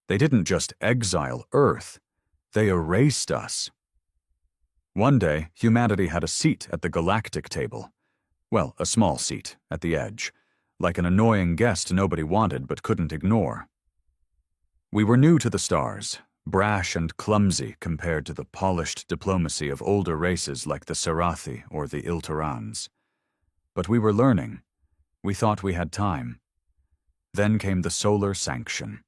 They didn't just exile Earth, they erased us. One day, humanity had a seat at the galactic table. Well, a small seat, at the edge, like an annoying guest nobody wanted but couldn't ignore. We were new to the stars, brash and clumsy compared to the polished diplomacy of older races like the Sarathi or the Ilterans. But we were learning. We thought we had time. Then came the solar sanction.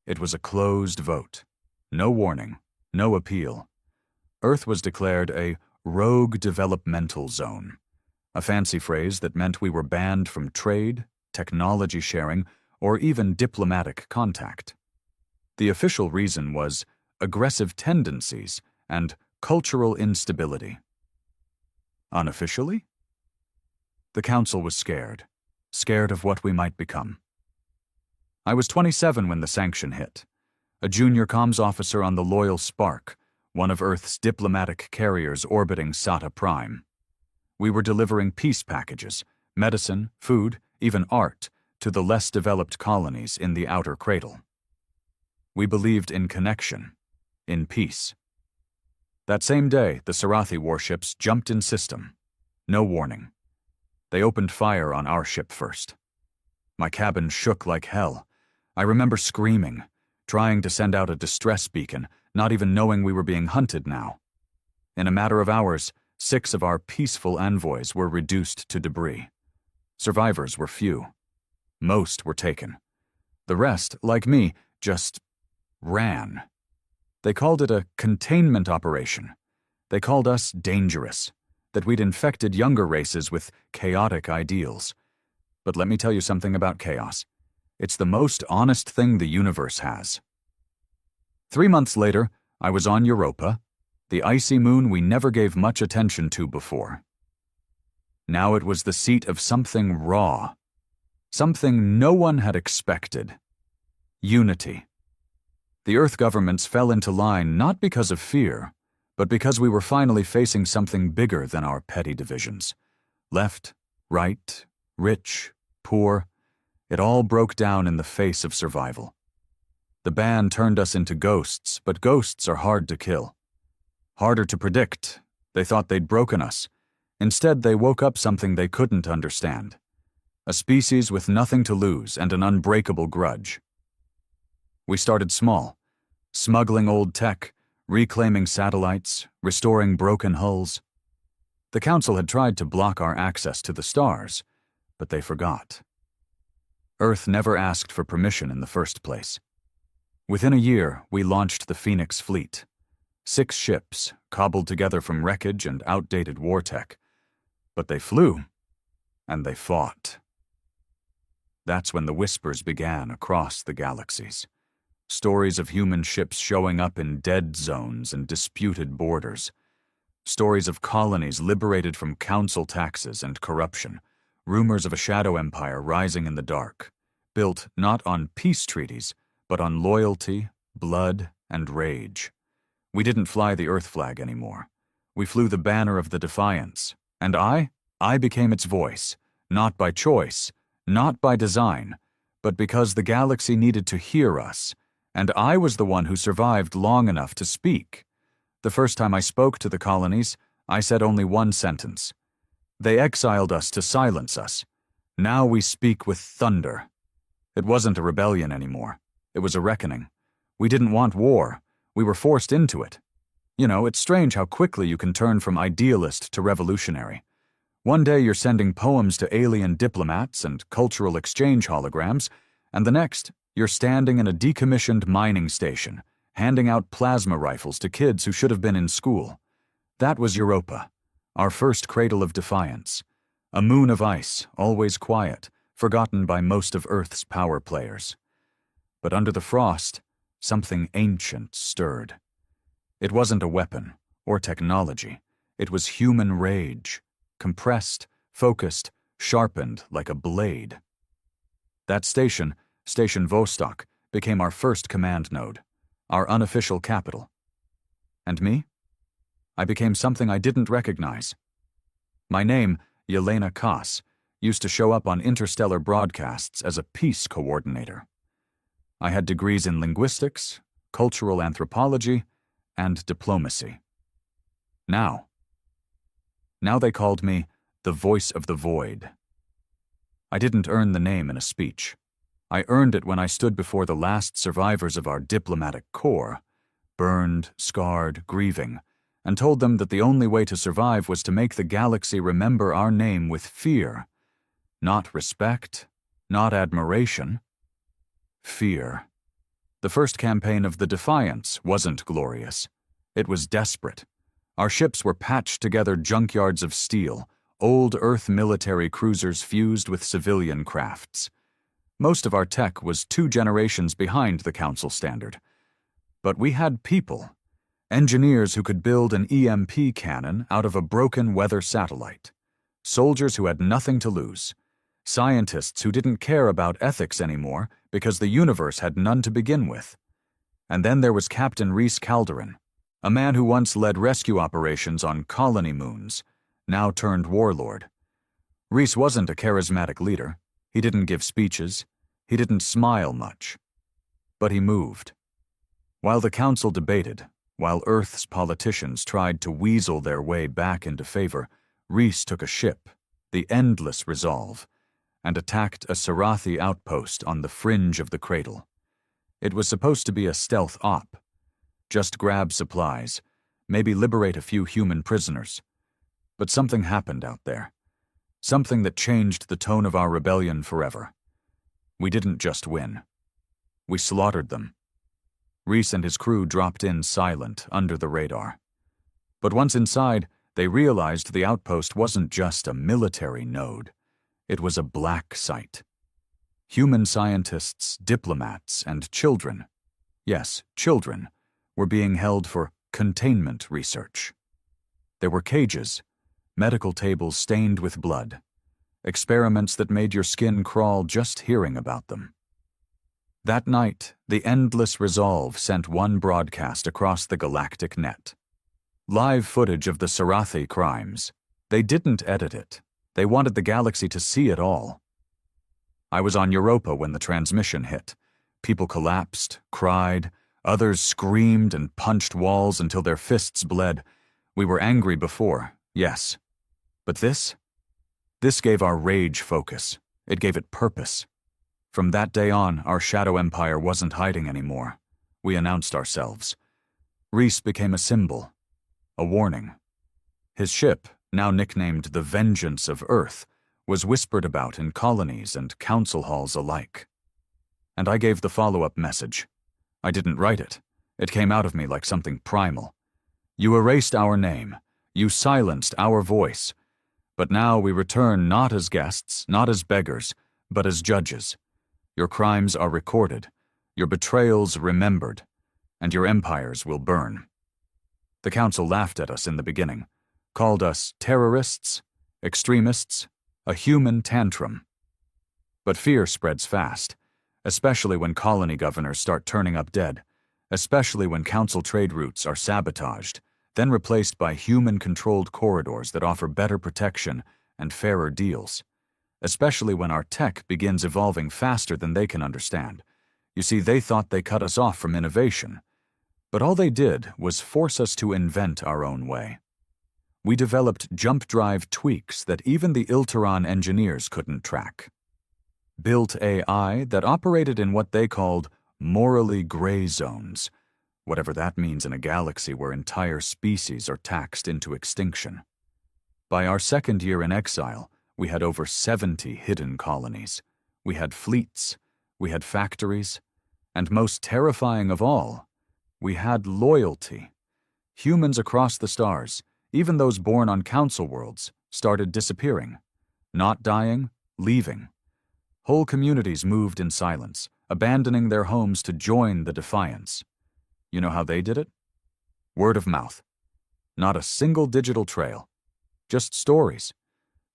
It was a closed vote. No warning, no appeal. Earth was declared a rogue developmental zone, a fancy phrase that meant we were banned from trade, technology sharing, or even diplomatic contact. The official reason was aggressive tendencies and cultural instability. Unofficially? The council was scared of what we might become. I was 27 when the sanction hit, a junior comms officer on the Loyal Spark, one of Earth's diplomatic carriers orbiting Sata Prime. We were delivering peace packages, medicine, food, even art, to the less developed colonies in the outer cradle. We believed in connection, in peace. That same day, the Sarathi warships jumped in system. No warning. They opened fire on our ship first. My cabin shook like hell. I remember screaming, trying to send out a distress beacon, not even knowing we were being hunted now. In a matter of hours, 6 of our peaceful envoys were reduced to debris. Survivors were few. Most were taken. The rest, like me, just ran. They called it a containment operation. They called us dangerous, that we'd infected younger races with chaotic ideals. But let me tell you something about chaos. It's the most honest thing the universe has. 3 months later, I was on Europa, the icy moon we never gave much attention to before. Now it was the seat of something raw, something no one had expected. Unity. The Earth governments fell into line not because of fear, but because we were finally facing something bigger than our petty divisions. Left, right, rich, poor, it all broke down in the face of survival. The ban turned us into ghosts, but ghosts are hard to kill. Harder to predict. They thought they'd broken us. Instead, they woke up something they couldn't understand. A species with nothing to lose and an unbreakable grudge. We started small, smuggling old tech, reclaiming satellites, restoring broken hulls. The Council had tried to block our access to the stars, but they forgot. Earth never asked for permission in the first place. Within a year, we launched the Phoenix fleet. 6 ships, cobbled together from wreckage and outdated war tech. But they flew, and they fought. That's when the whispers began across the galaxies. Stories of human ships showing up in dead zones and disputed borders. Stories of colonies liberated from council taxes and corruption. Rumors of a shadow empire rising in the dark, built not on peace treaties, but on loyalty, blood, and rage. We didn't fly the Earth flag anymore. We flew the banner of the Defiance, and I became its voice, not by choice, not by design, but because the galaxy needed to hear us, and I was the one who survived long enough to speak. The first time I spoke to the colonies, I said only one sentence. They exiled us to silence us. Now we speak with thunder. It wasn't a rebellion anymore. It was a reckoning. We didn't want war. We were forced into it. You know, it's strange how quickly you can turn from idealist to revolutionary. One day you're sending poems to alien diplomats and cultural exchange holograms, and the next, you're standing in a decommissioned mining station, handing out plasma rifles to kids who should have been in school. That was Europa, our first cradle of defiance. A moon of ice, always quiet, forgotten by most of Earth's power players. But under the frost, something ancient stirred. It wasn't a weapon or technology. It was human rage, compressed, focused, sharpened like a blade. That station, Station Vostok, became our first command node, our unofficial capital. And me? I became something I didn't recognize. My name, Yelena Koss, used to show up on interstellar broadcasts as a peace coordinator. I had degrees in linguistics, cultural anthropology, and diplomacy. Now they called me the Voice of the Void. I didn't earn the name in a speech. I earned it when I stood before the last survivors of our diplomatic corps, burned, scarred, grieving, and told them that the only way to survive was to make the galaxy remember our name with fear. Not respect, not admiration. Fear. The first campaign of the Defiance wasn't glorious. It was desperate. Our ships were patched together junkyards of steel, old Earth military cruisers fused with civilian crafts. Most of our tech was 2 generations behind the Council standard. But we had people, engineers who could build an EMP cannon out of a broken weather satellite, soldiers who had nothing to lose, scientists who didn't care about ethics anymore because the universe had none to begin with. And then there was Captain Rhys Calderon, a man who once led rescue operations on colony moons, now turned warlord. Rhys wasn't a charismatic leader. He didn't give speeches. He didn't smile much. But he moved. While the Council debated, while Earth's politicians tried to weasel their way back into favor, Rhys took a ship, the Endless Resolve, and attacked a Sarathi outpost on the fringe of the cradle. It was supposed to be a stealth op. Just grab supplies, maybe liberate a few human prisoners. But something happened out there. Something that changed the tone of our rebellion forever. We didn't just win. We slaughtered them. Rhys and his crew dropped in silent, under the radar. But once inside, they realized the outpost wasn't just a military node. It was a black site. Human scientists, diplomats, and children, yes, children, were being held for containment research. There were cages, medical tables stained with blood, experiments that made your skin crawl just hearing about them. That night, the Endless Resolve sent one broadcast across the galactic net. Live footage of the Sarathi crimes. They didn't edit it. They wanted the galaxy to see it all. I was on Europa when the transmission hit. People collapsed, cried, others screamed and punched walls until their fists bled. We were angry before, yes. But this gave our rage focus. It gave it purpose. From that day on, our shadow empire wasn't hiding anymore. We announced ourselves. Rhys became a symbol, a warning. His ship, now nicknamed the Vengeance of Earth, was whispered about in colonies and council halls alike. And I gave the follow-up message. I didn't write it. It came out of me like something primal. You erased our name. You silenced our voice. But now we return not as guests, not as beggars, but as judges. Your crimes are recorded, your betrayals remembered, and your empires will burn. The Council laughed at us in the beginning, called us terrorists, extremists, a human tantrum. But fear spreads fast, especially when colony governors start turning up dead, especially when Council trade routes are sabotaged, then replaced by human-controlled corridors that offer better protection and fairer deals. Especially when our tech begins evolving faster than they can understand. You see, they thought they cut us off from innovation. But all they did was force us to invent our own way. We developed jump drive tweaks that even the Ilteron engineers couldn't track. Built AI that operated in what they called morally gray zones, whatever that means in a galaxy where entire species are taxed into extinction. By our second year in exile, we had over 70 hidden colonies. We had fleets. We had factories. And most terrifying of all, we had loyalty. Humans across the stars, even those born on council worlds, started disappearing. Not dying, leaving. Whole communities moved in silence, abandoning their homes to join the Defiance. You know how they did it? Word of mouth. Not a single digital trail. Just stories.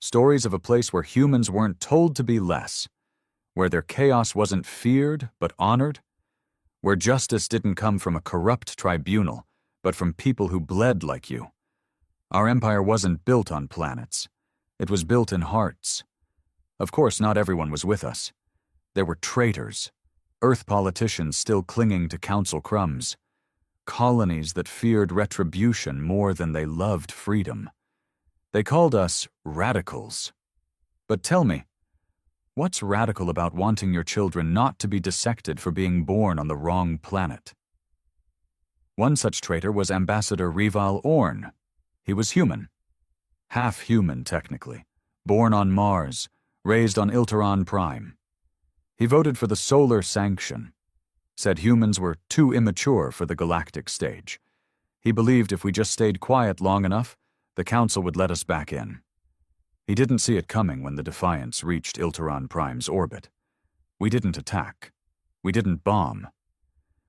Stories of a place where humans weren't told to be less, where their chaos wasn't feared but honored, where justice didn't come from a corrupt tribunal, but from people who bled like you. Our empire wasn't built on planets. It was built in hearts. Of course, not everyone was with us. There were traitors, Earth politicians still clinging to council crumbs. Colonies that feared retribution more than they loved freedom. They called us radicals. But tell me, what's radical about wanting your children not to be dissected for being born on the wrong planet? One such traitor was Ambassador Rival Orn. He was human. Half human, technically. Born on Mars, raised on Ilteron Prime. He voted for the Solar Sanction. Said humans were too immature for the galactic stage. He believed if we just stayed quiet long enough, the Council would let us back in. He didn't see it coming when the Defiance reached Ilteron Prime's orbit. We didn't attack. We didn't bomb.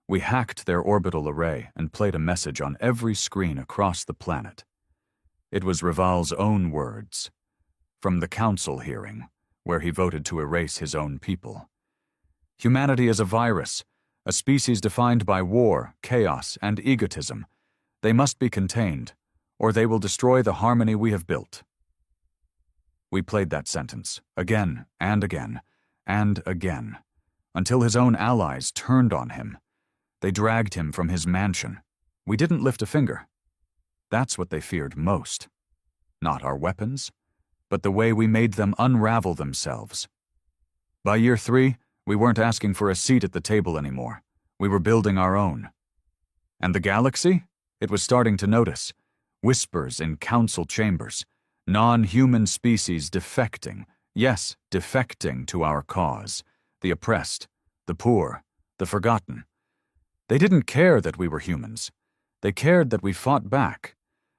We hacked their orbital array and played a message on every screen across the planet. It was Rival's own words, from the Council hearing, where he voted to erase his own people. Humanity is a virus, a species defined by war, chaos, and egotism. They must be contained, or they will destroy the harmony we have built. We played that sentence, again and again, and again, until his own allies turned on him. They dragged him from his mansion. We didn't lift a finger. That's what they feared most. Not our weapons, but the way we made them unravel themselves. By year 3, we weren't asking for a seat at the table anymore. We were building our own. And the galaxy? It was starting to notice. Whispers in council chambers. Non-human species defecting. Yes, defecting to our cause. The oppressed, the poor, the forgotten. They didn't care that we were humans. They cared that we fought back,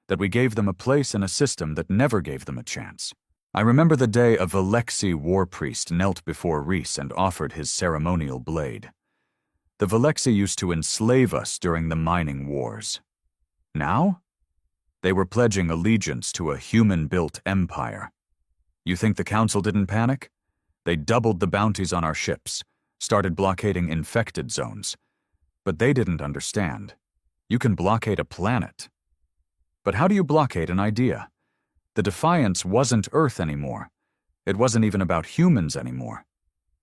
that we gave them a place in a system that never gave them a chance. I remember the day a Velexi war priest knelt before Reese and offered his ceremonial blade. The Velexi used to enslave us during the mining wars. Now? They were pledging allegiance to a human-built empire. You think the Council didn't panic? They doubled the bounties on our ships, started blockading infected zones. But they didn't understand. You can blockade a planet. But how do you blockade an idea? The Defiance wasn't Earth anymore. It wasn't even about humans anymore.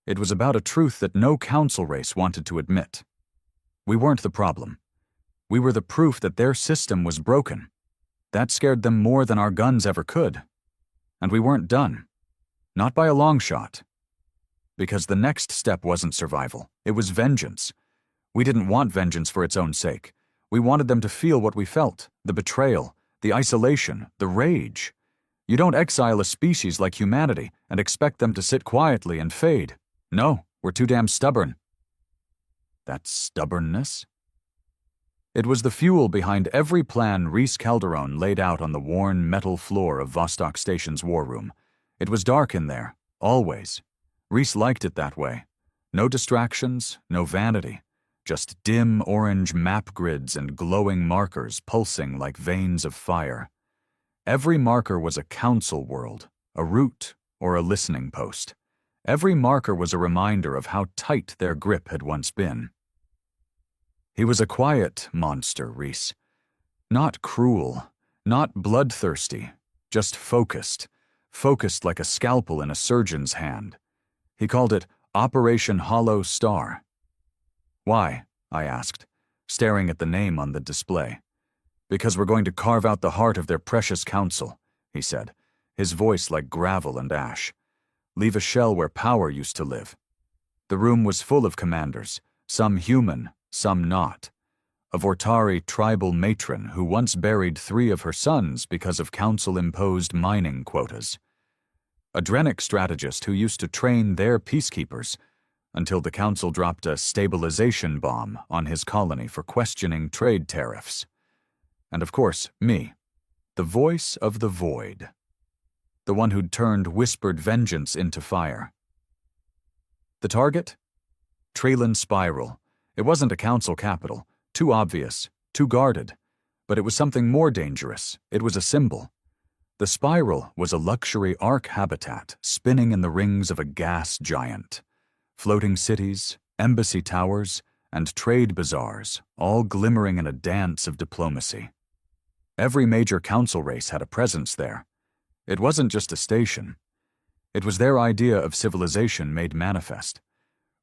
It was about a truth that no council race wanted to admit. We weren't the problem. We were the proof that their system was broken. That scared them more than our guns ever could. And we weren't done. Not by a long shot. Because the next step wasn't survival. It was vengeance. We didn't want vengeance for its own sake. We wanted them to feel what we felt, the betrayal, the isolation, the rage. You don't exile a species like humanity and expect them to sit quietly and fade. No, we're too damn stubborn. That stubbornness? It was the fuel behind every plan Reese Calderon laid out on the worn metal floor of Vostok Station's war room. It was dark in there, always. Reese liked it that way. No distractions, no vanity. Just dim orange map grids and glowing markers pulsing like veins of fire. Every marker was a council world, a route, or a listening post. Every marker was a reminder of how tight their grip had once been. He was a quiet monster, Reese. Not cruel, not bloodthirsty, just focused. Focused like a scalpel in a surgeon's hand. He called it Operation Hollow Star. Why? I asked, staring at the name on the display. Because we're going to carve out the heart of their precious council, he said, his voice like gravel and ash. Leave a shell where power used to live. The room was full of commanders, some human, some not. A Vortari tribal matron who once buried 3 of her sons because of council-imposed mining quotas. A Drenic strategist who used to train their peacekeepers until the council dropped a stabilization bomb on his colony for questioning trade tariffs. And of course, me, the voice of the void. The one who'd turned whispered vengeance into fire. The target? Traylan Spiral. It wasn't a council capital, too obvious, too guarded. But it was something more dangerous. It was a symbol. The spiral was a luxury ark habitat spinning in the rings of a gas giant. Floating cities, embassy towers, and trade bazaars, all glimmering in a dance of diplomacy. Every major council race had a presence there. It wasn't just a station. It was their idea of civilization made manifest.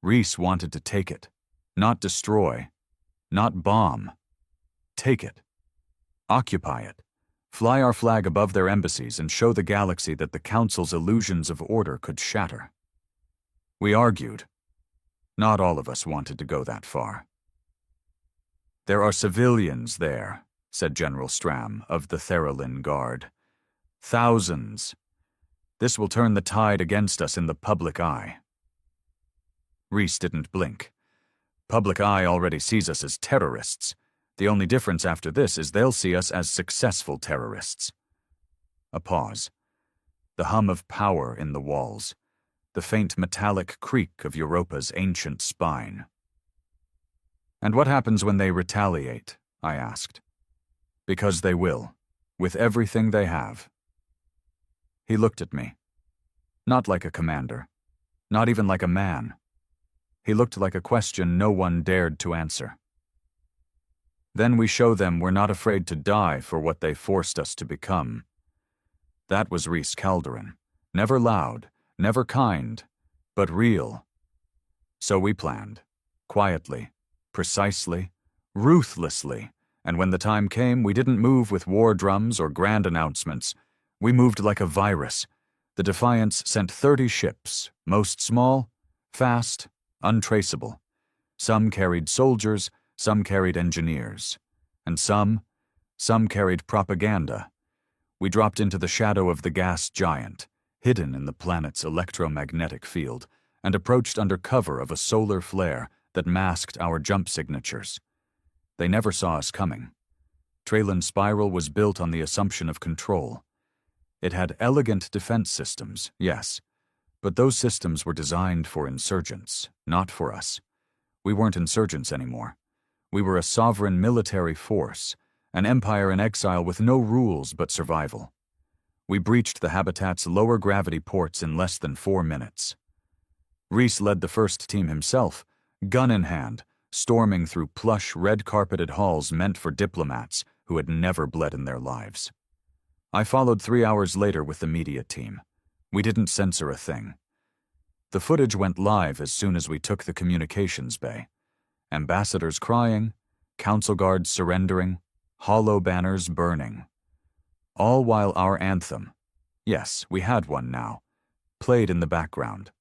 Reese wanted to take it. Not destroy. Not bomb. Take it. Occupy it. Fly our flag above their embassies and show the galaxy that the Council's illusions of order could shatter. We argued. Not all of us wanted to go that far. There are civilians there, said General Stram of the Theralin Guard. Thousands. This will turn the tide against us in the public eye. Reese didn't blink. Public eye already sees us as terrorists. The only difference after this is they'll see us as successful terrorists. A pause. The hum of power in the walls. The faint metallic creak of Europa's ancient spine. And what happens when they retaliate? I asked. Because they will, with everything they have. He looked at me. Not like a commander. Not even like a man. He looked like a question no one dared to answer. Then we show them we're not afraid to die for what they forced us to become. That was Reese Calderon. Never loud, never kind, but real. So we planned. Quietly, precisely, ruthlessly, and when the time came, we didn't move with war drums or grand announcements. We moved like a virus. The Defiance sent 30 ships, most small, fast, untraceable. Some carried soldiers, some carried engineers, and some carried propaganda. We dropped into the shadow of the gas giant, hidden in the planet's electromagnetic field, and approached under cover of a solar flare that masked our jump signatures. They never saw us coming. Traylan Spiral was built on the assumption of control. It had elegant defense systems, yes, but those systems were designed for insurgents, not for us. We weren't insurgents anymore. We were a sovereign military force, an empire in exile with no rules but survival. We breached the habitat's lower gravity ports in less than 4 minutes. Reese led the first team himself, gun in hand, storming through plush, red-carpeted halls meant for diplomats who had never bled in their lives. I followed 3 hours later with the media team. We didn't censor a thing. The footage went live as soon as we took the communications bay. Ambassadors crying, council guards surrendering, hollow banners burning. All while our anthem, yes, we had one now, played in the background.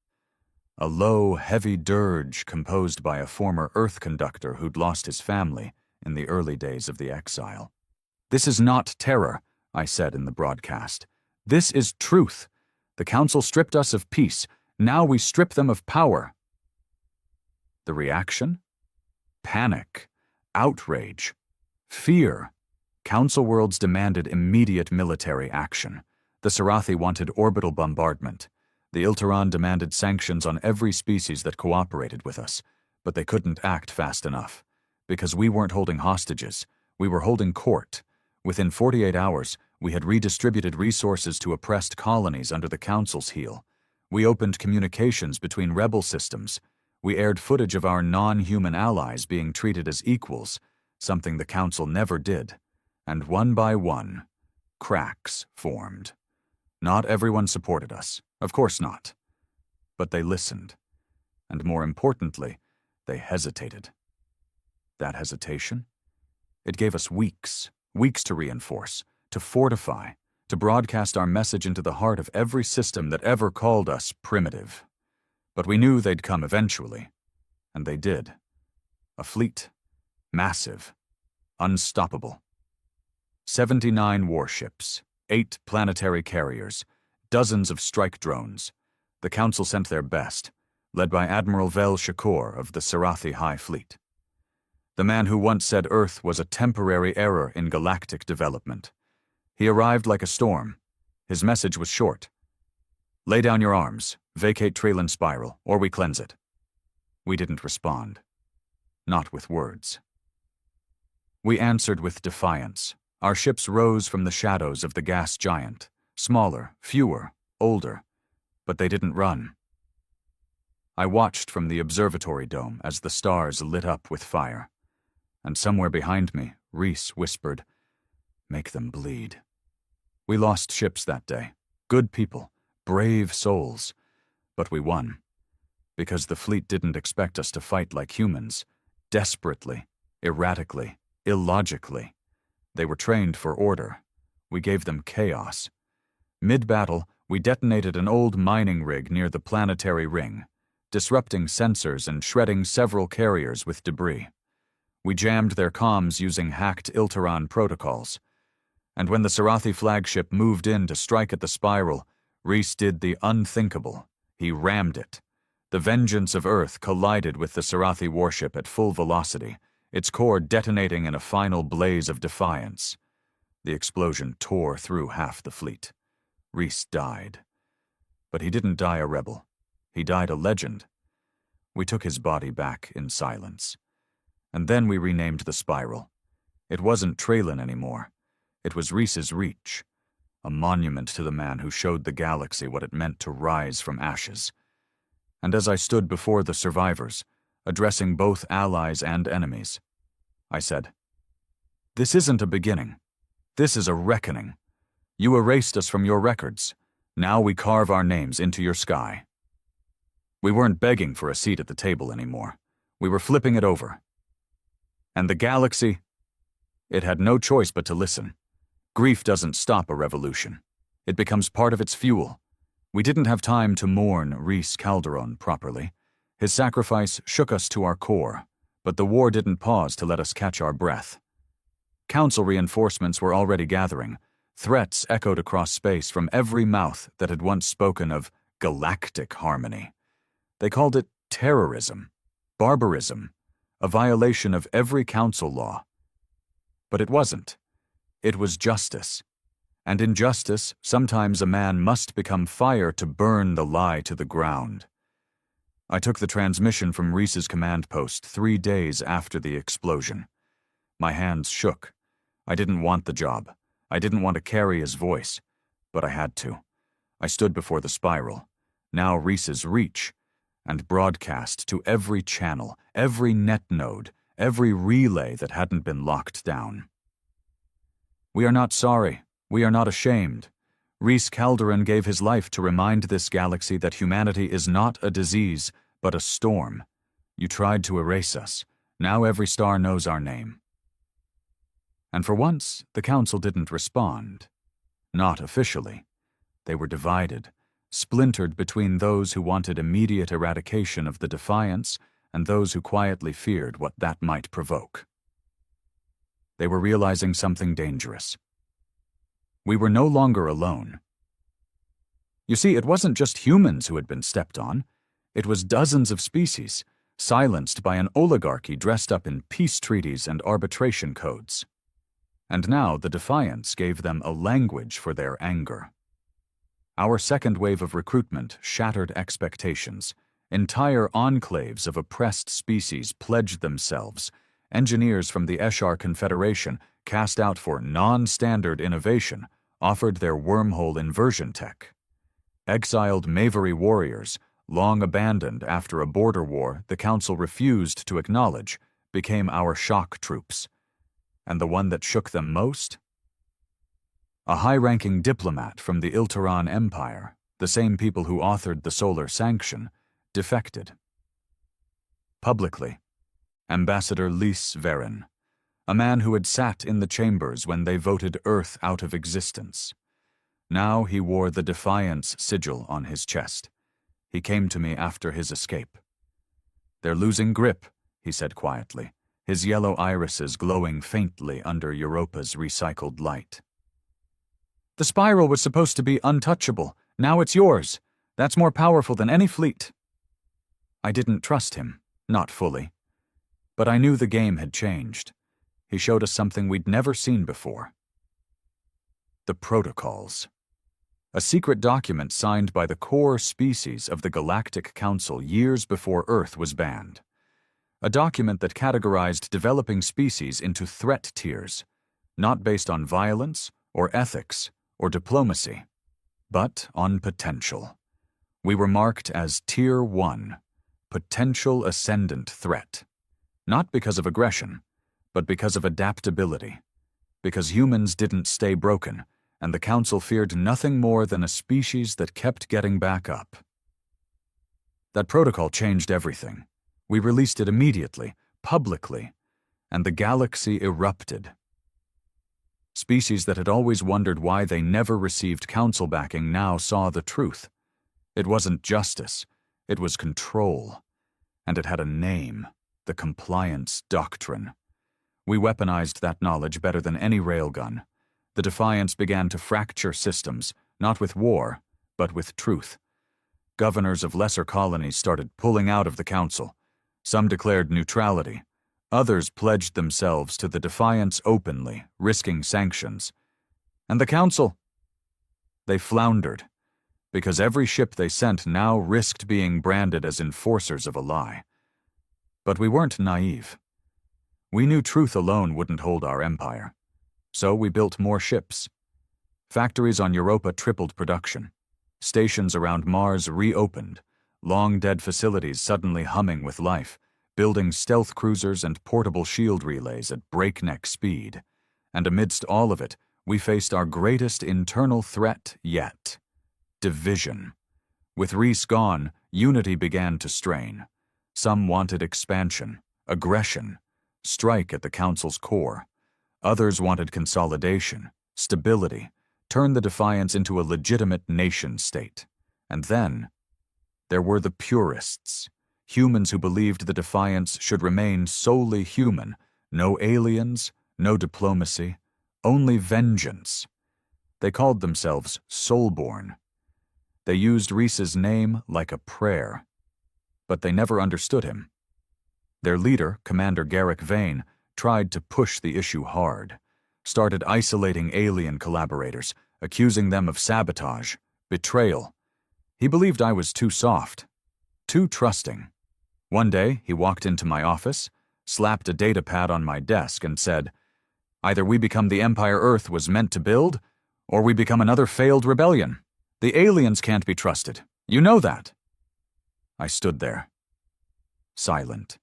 A low, heavy dirge composed by a former Earth conductor who'd lost his family in the early days of the exile. This is not terror, I said in the broadcast. This is truth. The Council stripped us of peace. Now we strip them of power. The reaction? Panic, outrage, fear. Council worlds demanded immediate military action. The Sarathi wanted orbital bombardment. The Ilteran demanded sanctions on every species that cooperated with us, but they couldn't act fast enough. Because we weren't holding hostages, we were holding court. Within 48 hours, we had redistributed resources to oppressed colonies under the Council's heel. We opened communications between rebel systems. We aired footage of our non-human allies being treated as equals, something the Council never did. And one by one, cracks formed. Not everyone supported us, of course not. But they listened. And more importantly, they hesitated. That hesitation? It gave us weeks to reinforce, to fortify, to broadcast our message into the heart of every system that ever called us primitive. But we knew they'd come eventually. And they did. A fleet. Massive. Unstoppable. 79 warships, 8 planetary carriers, dozens of strike drones. The Council sent their best, led by Admiral Vel Shakur of the Sarathi High Fleet. The man who once said Earth was a temporary error in galactic development. He arrived like a storm. His message was short. Lay down your arms, vacate Traylan Spiral, or we cleanse it. We didn't respond. Not with words. We answered with defiance. Our ships rose from the shadows of the gas giant, smaller, fewer, older, but they didn't run. I watched from the observatory dome as the stars lit up with fire, and somewhere behind me, Reese whispered, "Make them bleed." We lost ships that day, good people, brave souls, but we won. Because the fleet didn't expect us to fight like humans, desperately, erratically, illogically. They were trained for order. We gave them chaos. Mid-battle, we detonated an old mining rig near the planetary ring, disrupting sensors and shredding several carriers with debris. We jammed their comms using hacked Ilteron protocols. And when the Sarathi flagship moved in to strike at the spiral, Reese did the unthinkable. He rammed it. The Vengeance of Earth collided with the Sarathi warship at full velocity, its core detonating in a final blaze of defiance. The explosion tore through half the fleet. Reese died. But he didn't die a rebel. He died a legend. We took his body back in silence. And then we renamed the spiral. It wasn't Traylon anymore. It was Reese's Reach, a monument to the man who showed the galaxy what it meant to rise from ashes. And as I stood before the survivors, addressing both allies and enemies, I said, "This isn't a beginning. This is a reckoning. You erased us from your records. Now we carve our names into your sky." We weren't begging for a seat at the table anymore. We were flipping it over. And the galaxy? It had no choice but to listen. Grief doesn't stop a revolution. It becomes part of its fuel. We didn't have time to mourn Reese Calderon properly. His sacrifice shook us to our core, but the war didn't pause to let us catch our breath. Council reinforcements were already gathering. Threats echoed across space from every mouth that had once spoken of galactic harmony. They called it terrorism, barbarism, a violation of every council law. But it wasn't. It was justice. And in justice, sometimes a man must become fire to burn the lie to the ground. I took the transmission from Reese's command post 3 days after the explosion. My hands shook. I didn't want the job. I didn't want to carry his voice, but I had to. I stood before the spiral, now Reese's Reach, and broadcast to every channel, every net node, every relay that hadn't been locked down. We are not sorry. We are not ashamed. Reese Calderon gave his life to remind this galaxy that humanity is not a disease, but a storm. You tried to erase us. Now every star knows our name. And for once, the council didn't respond. Not officially. They were divided, splintered between those who wanted immediate eradication of the defiance and those who quietly feared what that might provoke. They were realizing something dangerous. We were no longer alone. You see, it wasn't just humans who had been stepped on. It was dozens of species, silenced by an oligarchy dressed up in peace treaties and arbitration codes. And now the defiance gave them a language for their anger. Our second wave of recruitment shattered expectations. Entire enclaves of oppressed species pledged themselves. Engineers from the Eshar Confederation, cast out for non-standard innovation, offered their wormhole inversion tech. Exiled Mavery warriors, long abandoned after a border war the Council refused to acknowledge, became our shock troops. And the one that shook them most? A high-ranking diplomat from the Ilteron Empire, the same people who authored the Solar Sanction, defected. Publicly, Ambassador Lys Varen, a man who had sat in the chambers when they voted Earth out of existence. Now he wore the defiance sigil on his chest. He came to me after his escape. "They're losing grip," he said quietly, his yellow irises glowing faintly under Europa's recycled light. "The spiral was supposed to be untouchable. Now it's yours. That's more powerful than any fleet." I didn't trust him, not fully. But I knew the game had changed. He showed us something we'd never seen before. The Protocols. A secret document signed by the core species of the Galactic Council years before Earth was banned. A document that categorized developing species into threat tiers, not based on violence or ethics or diplomacy, but on potential. We were marked as Tier 1, Potential Ascendant Threat, not because of aggression, but because of adaptability, because humans didn't stay broken, and the Council feared nothing more than a species that kept getting back up. That protocol changed everything. We released it immediately, publicly, and the galaxy erupted. Species that had always wondered why they never received council backing now saw the truth. It wasn't justice, it was control. And it had a name, the Compliance Doctrine. We weaponized that knowledge better than any railgun. The Defiance began to fracture systems, not with war, but with truth. Governors of lesser colonies started pulling out of the council. Some declared neutrality. Others pledged themselves to the Defiance openly, risking sanctions. And the council? They floundered, because every ship they sent now risked being branded as enforcers of a lie. But we weren't naive. We knew truth alone wouldn't hold our empire. So we built more ships. Factories on Europa tripled production. Stations around Mars reopened, long-dead facilities suddenly humming with life, building stealth cruisers and portable shield relays at breakneck speed. And amidst all of it, we faced our greatest internal threat yet: division. With Reese gone, unity began to strain. Some wanted expansion, aggression, strike at the Council's core. Others wanted consolidation, stability, turn the Defiance into a legitimate nation-state. And then, there were the purists, humans who believed the Defiance should remain solely human, no aliens, no diplomacy, only vengeance. They called themselves Soulborn. They used Reese's name like a prayer, but they never understood him. Their leader, Commander Garrick Vane, tried to push the issue hard, started isolating alien collaborators, accusing them of sabotage, betrayal. He believed I was too soft, too trusting. One day, he walked into my office, slapped a data pad on my desk, and said, "Either we become the empire Earth was meant to build, or we become another failed rebellion. The aliens can't be trusted. You know that." I stood there, silent.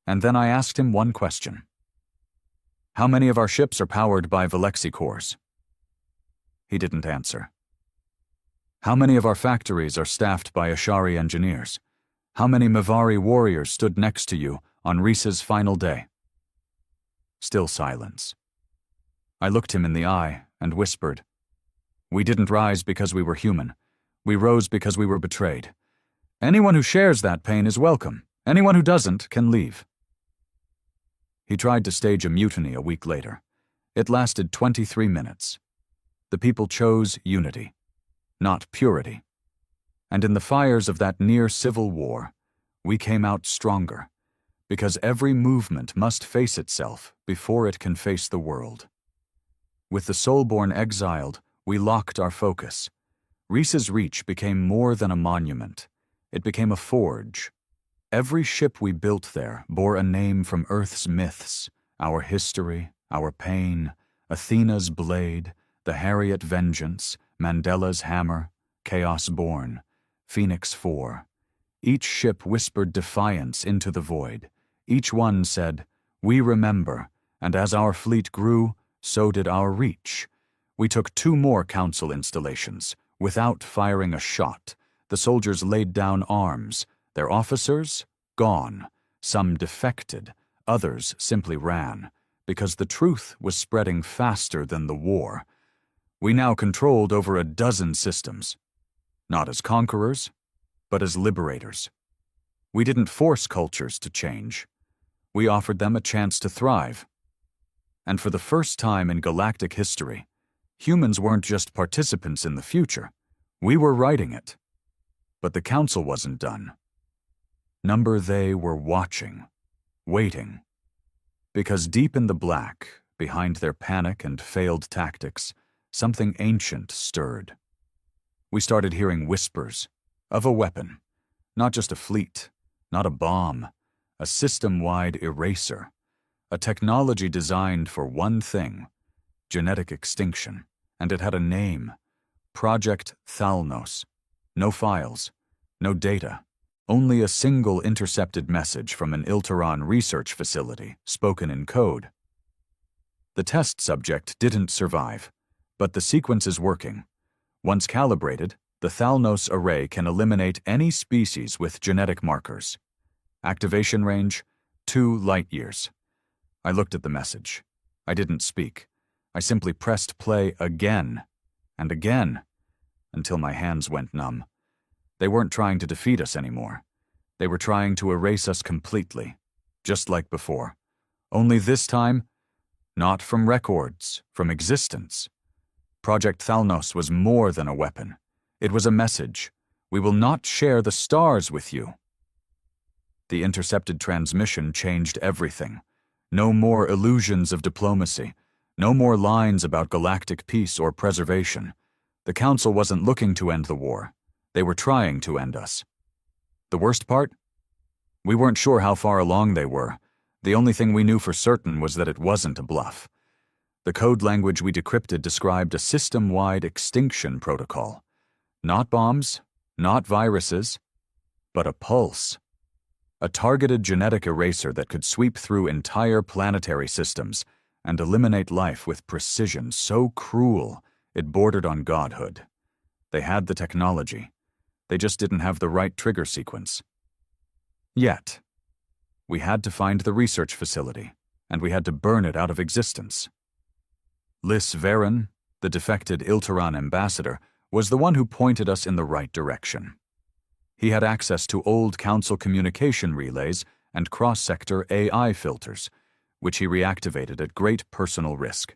And then I asked him one question. "How many of our ships are powered by Velexi cores?" He didn't answer. "How many of our factories are staffed by Ashari engineers? How many Mavari warriors stood next to you on Reese's final day?" Still silence. I looked him in the eye and whispered, "We didn't rise because we were human. We rose because we were betrayed. Anyone who shares that pain is welcome. Anyone who doesn't can leave." He tried to stage a mutiny a week later. It lasted 23 minutes. The people chose unity, not purity. And in the fires of that near-civil war, we came out stronger, because every movement must face itself before it can face the world. With the Soulborn exiled, we locked our focus. Reese's Reach became more than a monument. It became a forge. Every ship we built there bore a name from Earth's myths, our history, our pain, Athena's blade, the Harriet Vengeance, Mandela's hammer, Chaos Born, Phoenix 4. Each ship whispered defiance into the void. Each one said, "We remember," and as our fleet grew, so did our reach. We took 2 more council installations. Without firing a shot, the soldiers laid down arms. Their officers, gone. Some defected, others simply ran, because the truth was spreading faster than the war. We now controlled over a dozen systems, not as conquerors, but as liberators. We didn't force cultures to change. We offered them a chance to thrive. And for the first time in galactic history, humans weren't just participants in the future. We were writing it. But the council wasn't done. They were watching, waiting. Because deep in the black, behind their panic and failed tactics, something ancient stirred. We started hearing whispers of a weapon, not just a fleet, not a bomb, a system-wide eraser, a technology designed for one thing: genetic extinction, and it had a name: Project Thalnos. No files, no data, only a single intercepted message from an Ilteron research facility, spoken in code. The test subject didn't survive, but the sequence is working. Once calibrated, The Thalnos array can eliminate any species with genetic markers. Activation range, 2 light-years. I looked at the message. I didn't speak. I simply pressed play again and again until my hands went numb. They weren't trying to defeat us anymore. They were trying to erase us completely, just like before. Only this time, not from records, from existence. Project Thalnos was more than a weapon. It was a message. We will not share the stars with you. The intercepted transmission changed everything. No more illusions of diplomacy. No more lines about galactic peace or preservation. The Council wasn't looking to end the war. They were trying to end us. The worst part? We weren't sure how far along they were. The only thing we knew for certain was that it wasn't a bluff. The code language we decrypted described a system-wide extinction protocol. Not bombs, not viruses, but a pulse. A targeted genetic eraser that could sweep through entire planetary systems and eliminate life with precision so cruel it bordered on godhood. They had the technology. They just didn't have the right trigger sequence. Yet, we had to find the research facility, and we had to burn it out of existence. Lys Varen, the defected Ilteran ambassador, was the one who pointed us in the right direction. He had access to old Council communication relays and cross-sector AI filters, which he reactivated at great personal risk.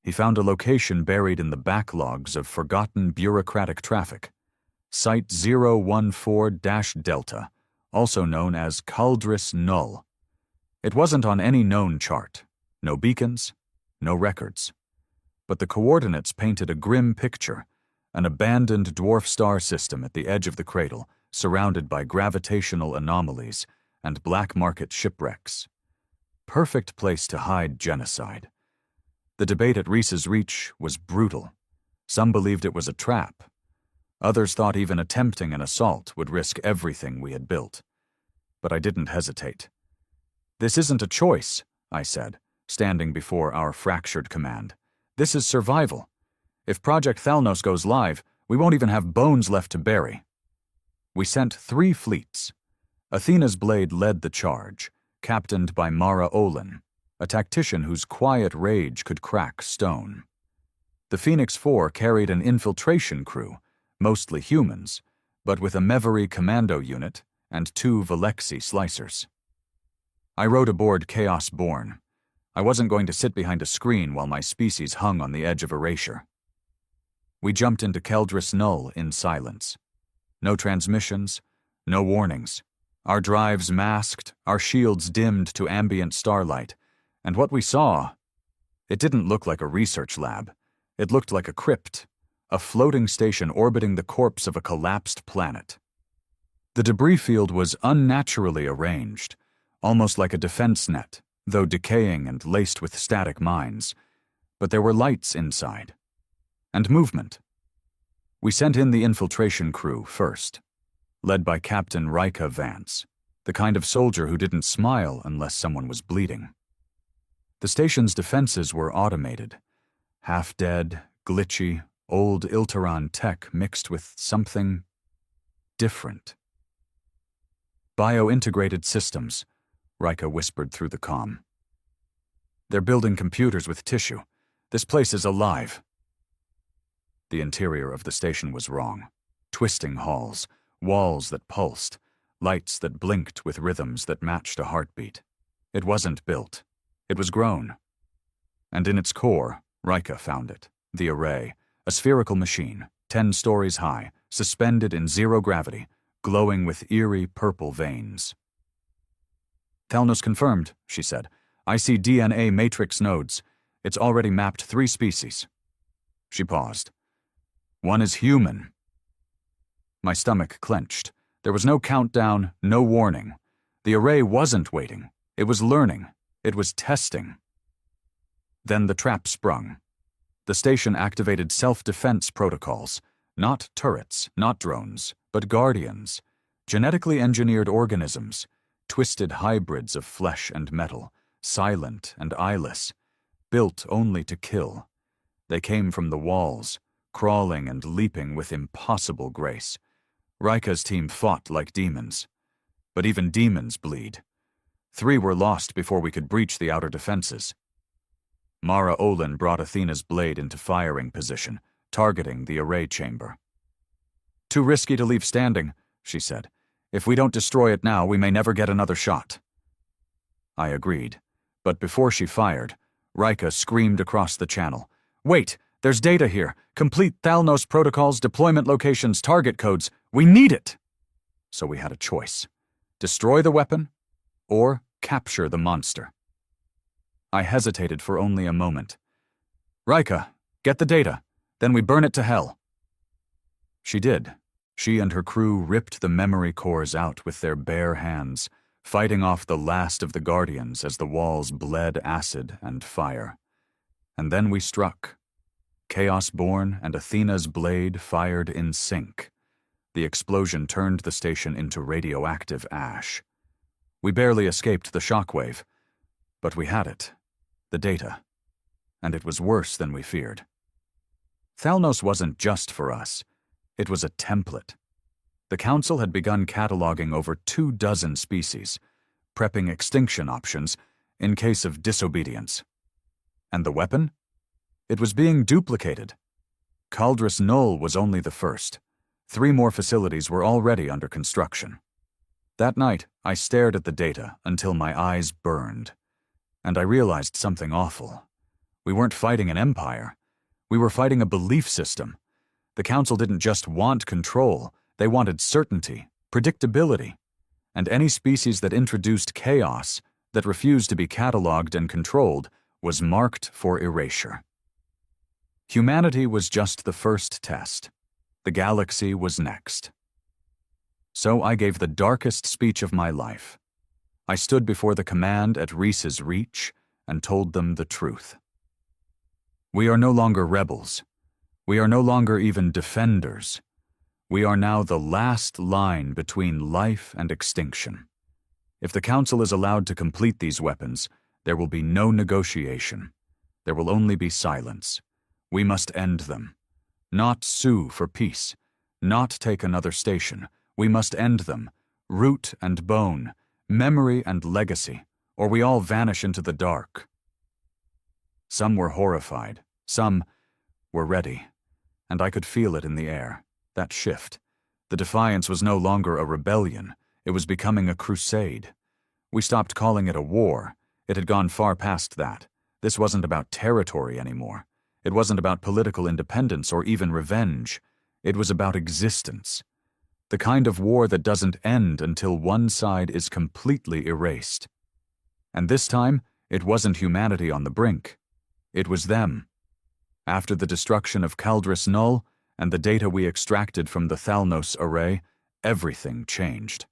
He found a location buried in the backlogs of forgotten bureaucratic traffic. Site 014-Delta, also known as Caldris Null. It wasn't on any known chart. No beacons, no records. But the coordinates painted a grim picture, an abandoned dwarf star system at the edge of the cradle, surrounded by gravitational anomalies and black market shipwrecks. Perfect place to hide genocide. The debate at Reese's Reach was brutal. Some believed it was a trap. Others thought even attempting an assault would risk everything we had built. But I didn't hesitate. "This isn't a choice," I said, standing before our fractured command. "This is survival. If Project Thalnos goes live, we won't even have bones left to bury." We sent 3 fleets. Athena's Blade led the charge, captained by Mara Olin, a tactician whose quiet rage could crack stone. The Phoenix 4 carried an infiltration crew, mostly humans, but with a Mevery commando unit and 2 Velexi slicers. I rode aboard Chaos Born. I wasn't going to sit behind a screen while my species hung on the edge of erasure. We jumped into Caldris Null in silence. No transmissions, no warnings. Our drives masked, our shields dimmed to ambient starlight, and what we saw, it didn't look like a research lab. It looked like a crypt, a floating station orbiting the corpse of a collapsed planet. The debris field was unnaturally arranged, almost like a defense net, though decaying and laced with static mines. But there were lights inside. And movement. We sent in the infiltration crew first, led by Captain Rika Vance, the kind of soldier who didn't smile unless someone was bleeding. The station's defenses were automated, half-dead, glitchy, old Ilteran tech mixed with something different. "Bio-integrated systems," Rika whispered through the comm. "They're building computers with tissue. This place is alive." The interior of the station was wrong. Twisting halls, walls that pulsed, lights that blinked with rhythms that matched a heartbeat. It wasn't built. It was grown. And in its core, Rika found it, the array, a spherical machine, 10 stories high, suspended in zero gravity, glowing with eerie purple veins. "Thalnos confirmed," she said. "I see DNA matrix nodes. It's already mapped 3 species." She paused. "One is human." My stomach clenched. There was no countdown, no warning. The array wasn't waiting. It was learning. It was testing. Then the trap sprung. The station activated self-defense protocols. Not turrets, not drones, but guardians. Genetically engineered organisms. Twisted hybrids of flesh and metal. Silent and eyeless. Built only to kill. They came from the walls. crawling and leaping with impossible grace. Rika's team fought like demons. But even demons bleed. 3 were lost before we could breach the outer defenses. Mara Olin brought Athena's blade into firing position, targeting the array chamber. "Too risky to leave standing," she said. "If we don't destroy it now, we may never get another shot." I agreed, but before she fired, Rika screamed across the channel. "Wait! There's data here! Complete Thalnos protocols, deployment locations, target codes. We need it!" So we had a choice. Destroy the weapon, or capture the monster. I hesitated for only a moment. "Rika, get the data, then we burn it to hell." She did. She and her crew ripped the memory cores out with their bare hands, fighting off the last of the Guardians as the walls bled acid and fire. And then we struck. Chaosborn and Athena's blade fired in sync. The explosion turned the station into radioactive ash. We barely escaped the shockwave, but we had it, the data, and it was worse than we feared. Thalnos wasn't just for us. It was a template. The Council had begun cataloging over 24 species, prepping extinction options in case of disobedience. And the weapon? It was being duplicated. Caldris Null was only the first. 3 more facilities were already under construction. That night, I stared at the data until my eyes burned. And I realized something awful. We weren't fighting an empire. We were fighting a belief system. The Council didn't just want control, they wanted certainty, predictability. And any species that introduced chaos, that refused to be cataloged and controlled, was marked for erasure. Humanity was just the first test. The galaxy was next. So I gave the darkest speech of my life. I stood before the command at Reese's Reach and told them the truth. We are no longer rebels. We are no longer even defenders. We are now the last line between life and extinction. If the Council is allowed to complete these weapons, there will be no negotiation. There will only be silence. We must end them. Not sue for peace. Not take another station. We must end them. Root and bone. Memory and legacy. Or we all vanish into the dark. Some were horrified. Some were ready. And I could feel it in the air. That shift. The defiance was no longer a rebellion. It was becoming a crusade. We stopped calling it a war. It had gone far past that. This wasn't about territory anymore. It wasn't about political independence or even revenge. It was about existence. The kind of war that doesn't end until one side is completely erased. And this time, it wasn't humanity on the brink. It was them. After the destruction of Caldris Null and the data we extracted from the Thalnos array, everything changed.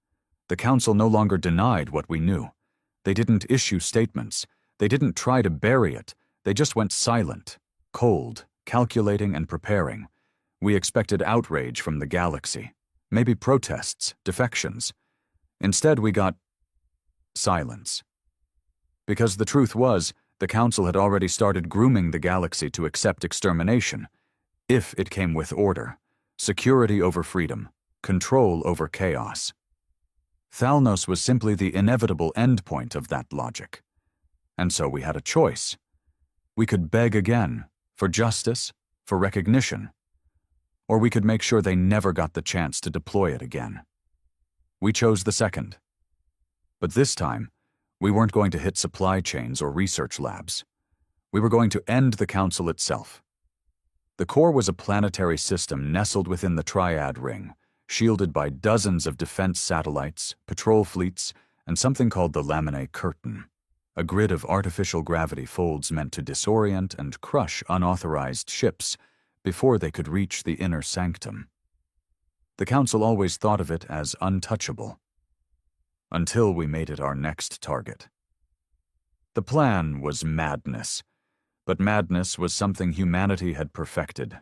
The Council no longer denied what we knew. They didn't issue statements. They didn't try to bury it. They just went silent, cold, calculating and preparing. We expected outrage from the galaxy. Maybe protests, defections. Instead, we got silence. Because the truth was, the Council had already started grooming the galaxy to accept extermination, if it came with order, security over freedom, control over chaos. Thalnos was simply the inevitable endpoint of that logic. And so we had a choice. We could beg again, for justice, for recognition, or we could make sure they never got the chance to deploy it again. We chose the second. But this time, we weren't going to hit supply chains or research labs. We were going to end the Council itself. The core was a planetary system nestled within the Triad Ring, shielded by dozens of defense satellites, patrol fleets, and something called the Laminae Curtain, a grid of artificial gravity folds meant to disorient and crush unauthorized ships before they could reach the inner sanctum. The Council always thought of it as untouchable, until we made it our next target. The plan was madness, but madness was something humanity had perfected.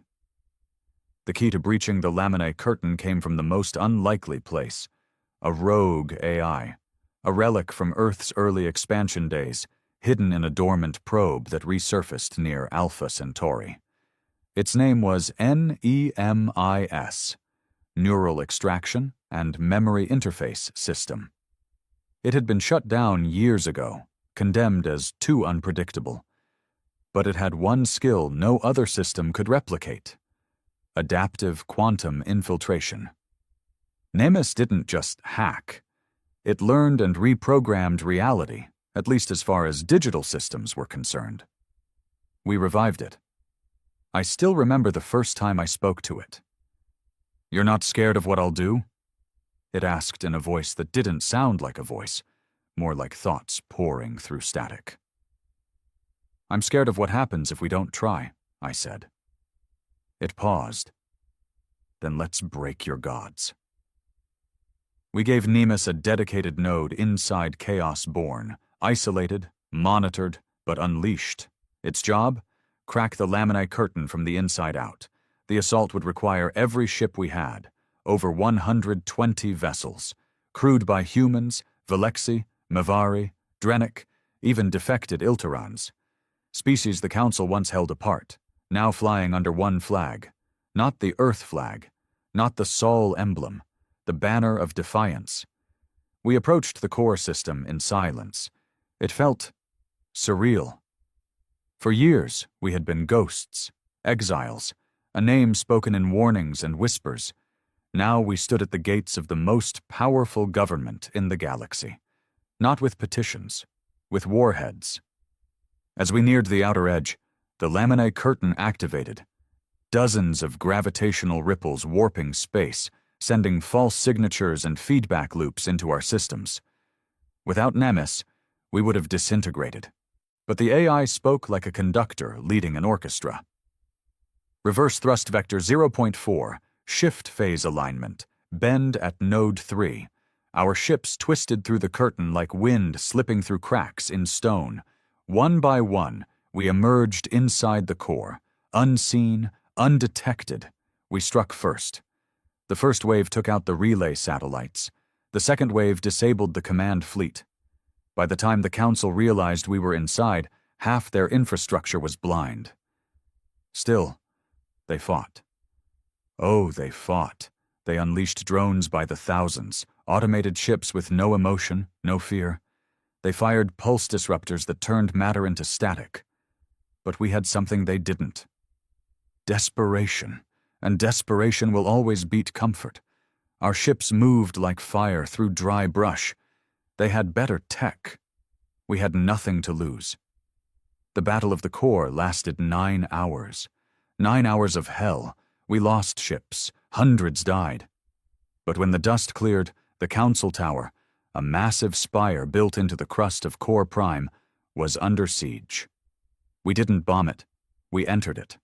The key to breaching the Laminae Curtain came from the most unlikely place, a rogue AI, a relic from Earth's early expansion days, hidden in a dormant probe that resurfaced near Alpha Centauri. Its name was NEMIS, Neural Extraction and Memory Interface System. It had been shut down years ago, condemned as too unpredictable. But it had one skill no other system could replicate: adaptive quantum infiltration. NEMIS didn't just hack. It learned and reprogrammed reality, at least as far as digital systems were concerned. We revived it. I still remember the first time I spoke to it. "You're not scared of what I'll do?" It asked in a voice that didn't sound like a voice, more like thoughts pouring through static. "I'm scared of what happens if we don't try," I said. It paused. "Then let's break your gods." We gave Nemis a dedicated node inside Chaos Born, isolated, monitored, but unleashed. Its job? Crack the Laminae curtain from the inside out. The assault would require every ship we had, over 120 vessels, crewed by humans, Velexi, Mavari, Drenic, even defected Ilterans. Species the Council once held apart, now flying under one flag. Not the Earth flag, not the Sol emblem, the banner of defiance. We approached the core system in silence. It felt surreal. For years, we had been ghosts, exiles, a name spoken in warnings and whispers. Now we stood at the gates of the most powerful government in the galaxy. Not with petitions, with warheads. As we neared the outer edge, the Laminae curtain activated. Dozens of gravitational ripples warping space, sending false signatures and feedback loops into our systems. Without Nemis, we would have disintegrated. But the AI spoke like a conductor leading an orchestra. "Reverse thrust vector 0.4, shift phase alignment, bend at node 3. Our ships twisted through the curtain like wind slipping through cracks in stone. One by one, we emerged inside the core, unseen, undetected. We struck first. The first wave took out the relay satellites. The second wave disabled the command fleet. By the time the Council realized we were inside, half their infrastructure was blind. Still, they fought. Oh, they fought. They unleashed drones by the thousands, automated ships with no emotion, no fear. They fired pulse disruptors that turned matter into static. But we had something they didn't. Desperation. And desperation will always beat comfort. Our ships moved like fire through dry brush. They had better tech. We had nothing to lose. The Battle of the Core lasted 9 hours. 9 hours of hell. We lost ships. Hundreds died. But when the dust cleared, the Council Tower, a massive spire built into the crust of Core Prime, was under siege. We didn't bomb it. We entered it.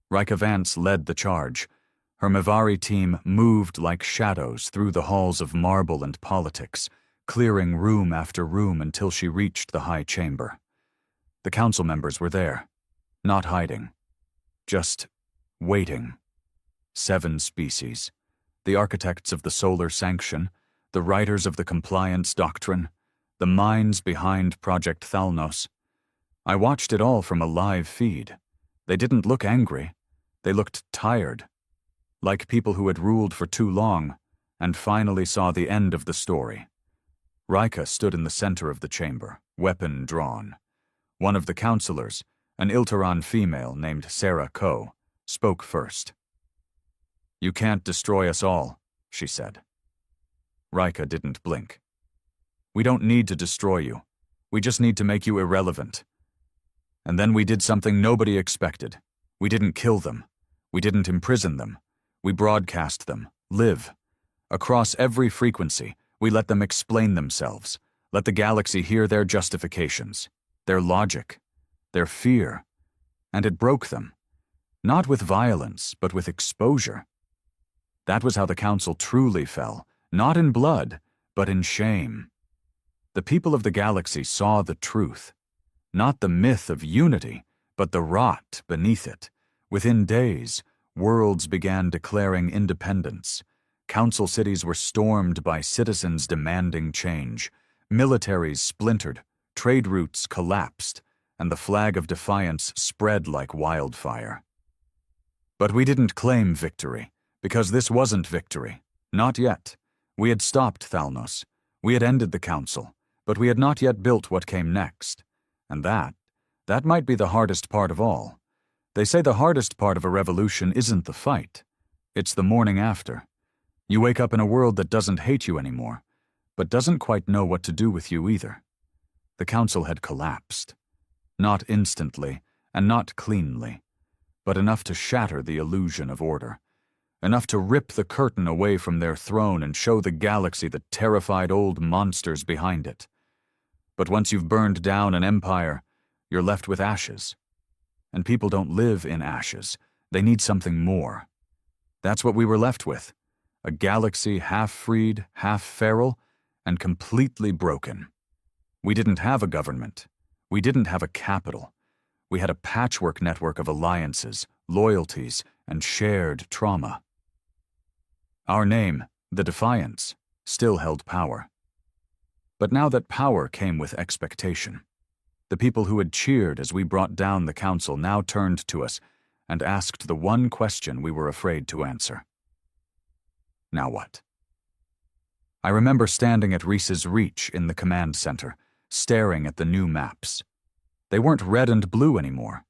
Rika Vance led the charge. Her Mavari team moved like shadows through the halls of marble and politics, clearing room after room until she reached the high chamber. The council members were there, not hiding, just waiting. 7 species, the architects of the solar sanction, the writers of the compliance doctrine, the minds behind Project Thalnos. I watched it all from a live feed. They didn't look angry. They looked tired, like people who had ruled for too long and finally saw the end of the story. Rika stood in the center of the chamber, weapon drawn. One of the counselors, an Ilteran female named Sarah Coe, spoke first. "You can't destroy us all," she said. Rika didn't blink. "We don't need to destroy you. We just need to make you irrelevant." And then we did something nobody expected. We didn't kill them. We didn't imprison them. We broadcast them, live. Across every frequency, we let them explain themselves, let the galaxy hear their justifications, their logic, their fear. And it broke them. Not with violence, but with exposure. That was how the Council truly fell, not in blood, but in shame. The people of the galaxy saw the truth. Not the myth of unity, but the rot beneath it. Within days, worlds began declaring independence. Council cities were stormed by citizens demanding change. Militaries splintered, trade routes collapsed, and the flag of defiance spread like wildfire. But we didn't claim victory, because this wasn't victory. Not yet. We had stopped Thalnos. We had ended the Council, but we had not yet built what came next. And that might be the hardest part of all. They say the hardest part of a revolution isn't the fight. It's the morning after. You wake up in a world that doesn't hate you anymore, but doesn't quite know what to do with you either. The Council had collapsed. Not instantly, and not cleanly, but enough to shatter the illusion of order. Enough to rip the curtain away from their throne and show the galaxy the terrified old monsters behind it. But once you've burned down an empire, you're left with ashes. And people don't live in ashes. They need something more. That's what we were left with. A galaxy half-freed, half-feral, and completely broken. We didn't have a government. We didn't have a capital. We had a patchwork network of alliances, loyalties, and shared trauma. Our name, the Defiance, still held power. But now that power came with expectation. The people who had cheered as we brought down the Council now turned to us and asked the one question we were afraid to answer. Now what? I remember standing at Reese's Reach in the command center, staring at the new maps. They weren't red and blue anymore.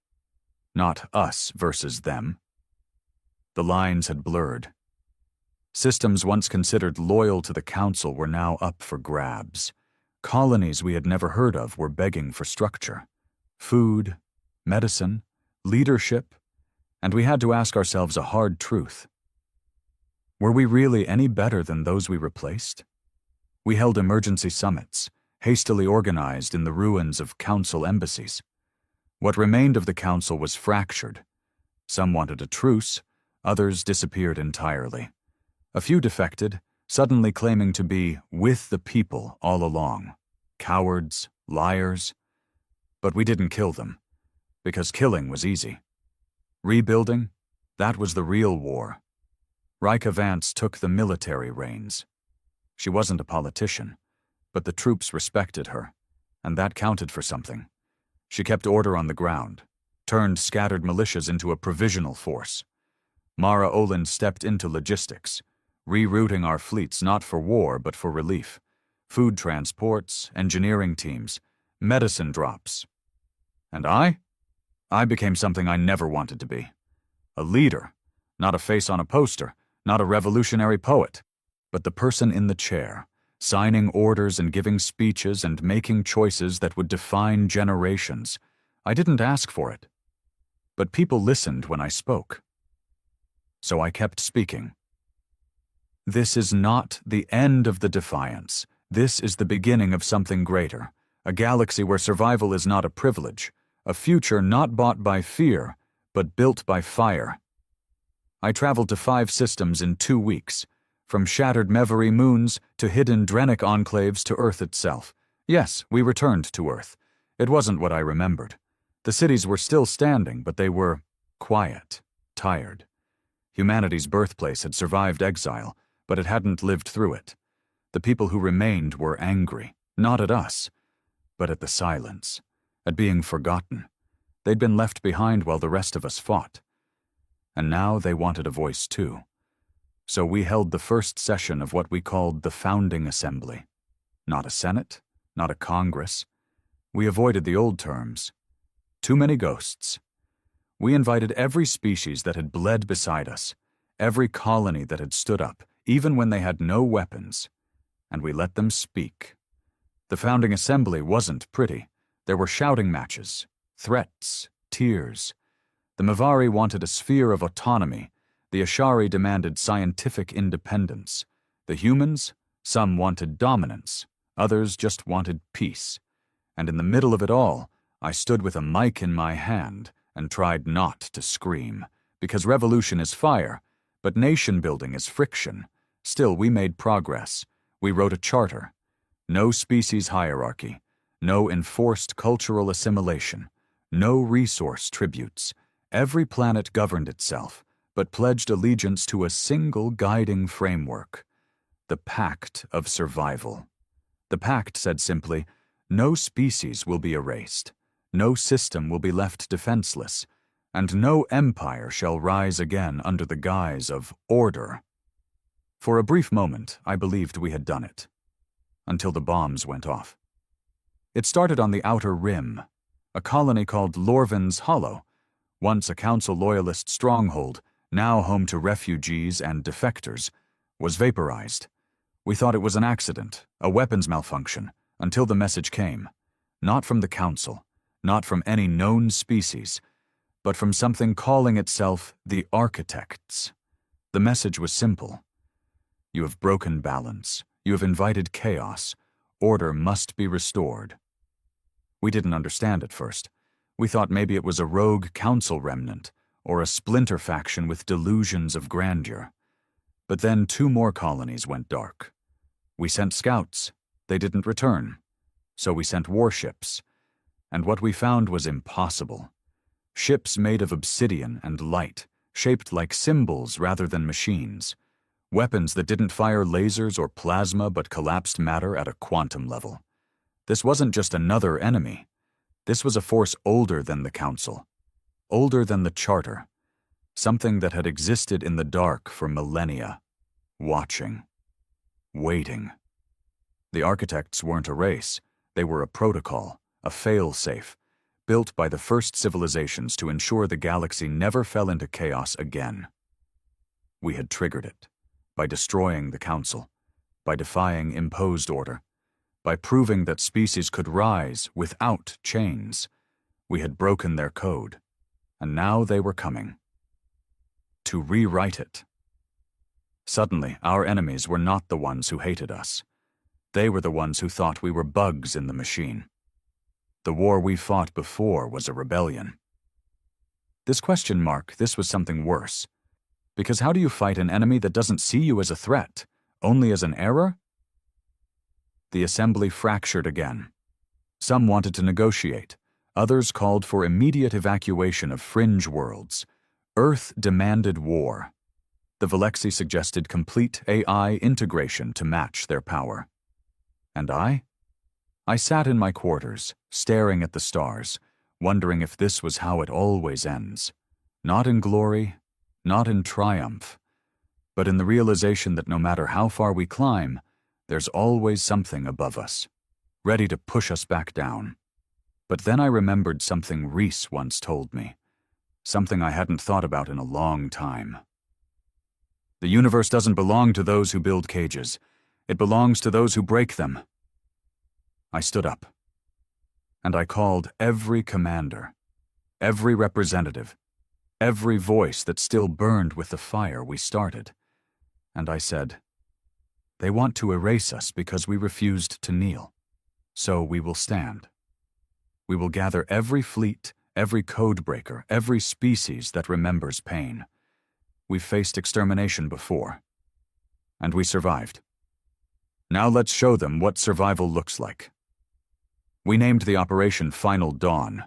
Not us versus them. The lines had blurred. Systems once considered loyal to the Council were now up for grabs. Colonies we had never heard of were begging for structure. Food, medicine, leadership, and we had to ask ourselves a hard truth. Were we really any better than those we replaced? We held emergency summits, hastily organized in the ruins of Council embassies. What remained of the Council was fractured. Some wanted a truce, others disappeared entirely. A few defected, suddenly claiming to be with the people all along. Cowards, liars. But we didn't kill them, because killing was easy. Rebuilding, that was the real war. Rika Vance took the military reins. She wasn't a politician, but the troops respected her, and that counted for something. She kept order on the ground, turned scattered militias into a provisional force. Mara Olin stepped into logistics, rerouting our fleets not for war but for relief. Food transports, engineering teams, medicine drops. And I became something I never wanted to be. A leader, not a face on a poster, not a revolutionary poet, but the person in the chair, signing orders and giving speeches and making choices that would define generations. I didn't ask for it. But people listened when I spoke. So I kept speaking. This is not the end of the Defiance. This is the beginning of something greater, a galaxy where survival is not a privilege, a future not bought by fear, but built by fire. I traveled to 5 systems in 2 weeks, from shattered Mevery moons to hidden Drenic enclaves to Earth itself. Yes, we returned to Earth. It wasn't what I remembered. The cities were still standing, but they were quiet, tired. Humanity's birthplace had survived exile, but it hadn't lived through it. The people who remained were angry, not at us, but at the silence, at being forgotten. They'd been left behind while the rest of us fought. And now they wanted a voice too. So we held the first session of what we called the Founding Assembly. Not a Senate, not a Congress. We avoided the old terms. Too many ghosts. We invited every species that had bled beside us, every colony that had stood up, even when they had no weapons, and we let them speak. The Founding Assembly wasn't pretty. There were shouting matches, threats, tears. The Mavari wanted a sphere of autonomy. The Ashari demanded scientific independence. The humans, some wanted dominance, others just wanted peace. And in the middle of it all, I stood with a mic in my hand and tried not to scream, because revolution is fire, but nation-building is friction. Still, we made progress. We wrote a charter. No species hierarchy, no enforced cultural assimilation, no resource tributes. Every planet governed itself, but pledged allegiance to a single guiding framework, the Pact of Survival. The pact said simply, no species will be erased, no system will be left defenseless, and no empire shall rise again under the guise of order. For a brief moment, I believed we had done it, until the bombs went off. It started on the Outer Rim, a colony called Lorvan's Hollow, once a Council Loyalist stronghold, now home to refugees and defectors, was vaporized. We thought it was an accident, a weapons malfunction, until the message came, not from the Council, not from any known species, but from something calling itself the Architects. The message was simple. You have broken balance. You have invited chaos. Order must be restored. We didn't understand at first. We thought maybe it was a rogue council remnant, or a splinter faction with delusions of grandeur. But then 2 more colonies went dark. We sent scouts. They didn't return. So we sent warships. And what we found was impossible. Ships made of obsidian and light, shaped like symbols rather than machines. Weapons that didn't fire lasers or plasma but collapsed matter at a quantum level. This wasn't just another enemy. This was a force older than the Council, older than the Charter, something that had existed in the dark for millennia, watching, waiting. The Architects weren't a race. They were a protocol, a fail-safe, built by the first civilizations to ensure the galaxy never fell into chaos again. We had triggered it, by destroying the Council, by defying imposed order, by proving that species could rise without chains. We had broken their code, and now they were coming to rewrite it. Suddenly, our enemies were not the ones who hated us. They were the ones who thought we were bugs in the machine. The war we fought before was a rebellion. This was something worse. Because how do you fight an enemy that doesn't see you as a threat, only as an error? The assembly fractured again. Some wanted to negotiate. Others called for immediate evacuation of fringe worlds. Earth demanded war. The Velexi suggested complete AI integration to match their power. And I sat in my quarters, staring at the stars, wondering if this was how it always ends. Not in glory, not in triumph, but in the realization that no matter how far we climb, there's always something above us, ready to push us back down. But then I remembered something Reese once told me, something I hadn't thought about in a long time. The universe doesn't belong to those who build cages. It belongs to those who break them. I stood up, and I called every commander, every representative, every voice that still burned with the fire we started. And I said, they want to erase us because we refused to kneel. So we will stand. We will gather every fleet, every codebreaker, every species that remembers pain. We've faced extermination before, and we survived. Now let's show them what survival looks like. We named the operation Final Dawn,